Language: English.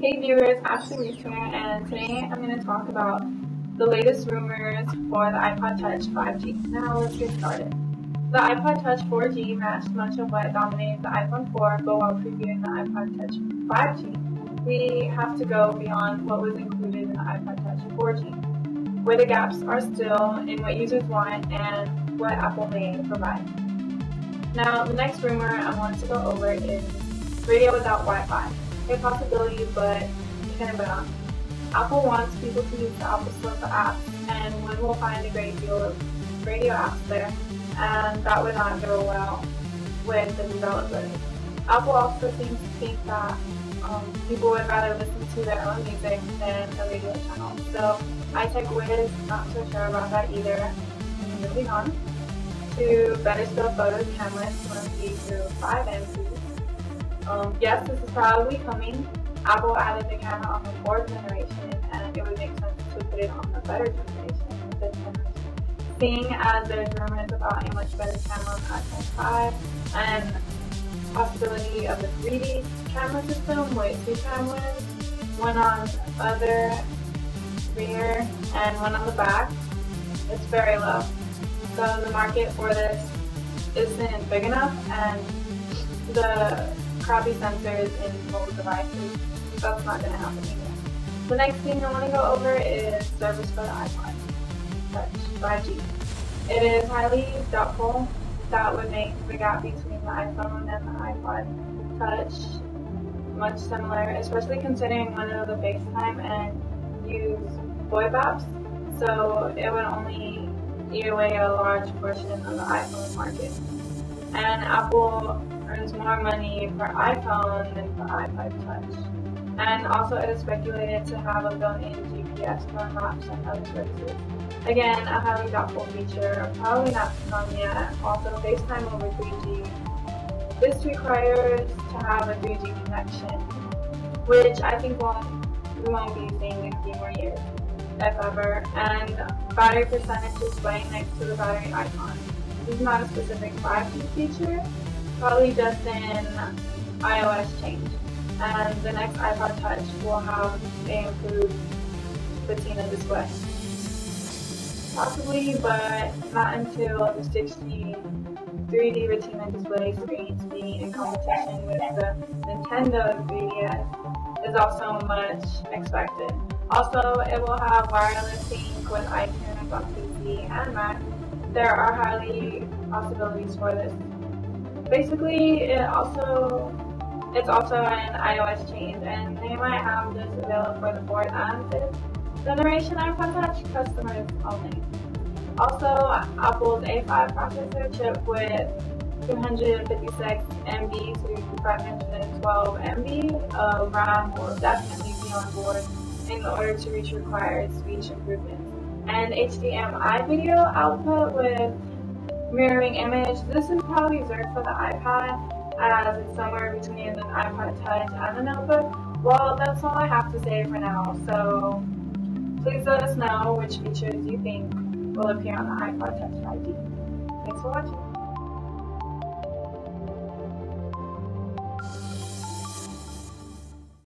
Hey viewers, Ashley here, and today I'm going to talk about the latest rumors for the iPod Touch 5G. Now let's get started. The iPod Touch 4G matched much of what dominated the iPhone 4, but while previewing the iPod Touch 5G, we have to go beyond what was included in the iPod Touch 4G, where the gaps are still in what users want and what Apple may provide. Now, the next rumor I want to go over is radio without Wi-Fi. A possibility, but it can be done. Apple wants people to use the Apple Store for apps, and one will find a great deal of radio apps there, and that would not go well with the developers. Apple also seems to think that people would rather listen to their own music than a radio channel. So iTechWiz not so sure about that either. Moving on to better still photo cameras, 1 through 5 MP. Yes, this is probably coming. Apple added the camera on the 4th generation, and it would make sense to put it on the better generation, the 5th generation. Seeing as there's rumors about a much better camera on iPhone 5 and possibility of a 3D camera system with 2 cameras, one on the other rear and one on the back, it's very low. So the market for this isn't big enough, and the crappy sensors in mobile devices, that's not going to happen either. The next thing I want to go over is service for the iPod Touch 5G. It is highly doubtful that would make the gap between the iPhone and the iPod Touch much similar, especially considering one of the FaceTime and use VoIP apps, so it would only eat away a large portion of the iPhone market. And Apple earns more money for iPhone than for iPod Touch. And also it is speculated to have a built-in GPS for maps and other services. Again, a highly doubtful feature, probably not to come yet. Also, FaceTime Over 3G. This requires to have a 3G connection, which I think we won't be seeing in a few more years, if ever. And battery percentage displaying next to the battery icon. This is not a specific 5G feature, probably just an iOS change. And the next iPod Touch will have an improved Retina display. Possibly, but not until the 60 3D Retina display screens being in competition with the Nintendo 3DS is also much expected. Also, it will have wireless sync with iTunes on PC and Mac. There are highly possibilities for this. Basically, it's also an iOS change, and they might have this available for the 4th and 5th generation iPod Touch customers only. Also, Apple's A5 processor chip with 256 MB to 512 MB of RAM will definitely be on board in order to reach required speech improvements. And HDMI video output with mirroring image. This is probably reserved for the iPad, as it's somewhere between an iPod Touch and a notebook. Well, that's all I have to say for now, so please let us know which features you think will appear on the iPod Touch 5G. Thanks for watching.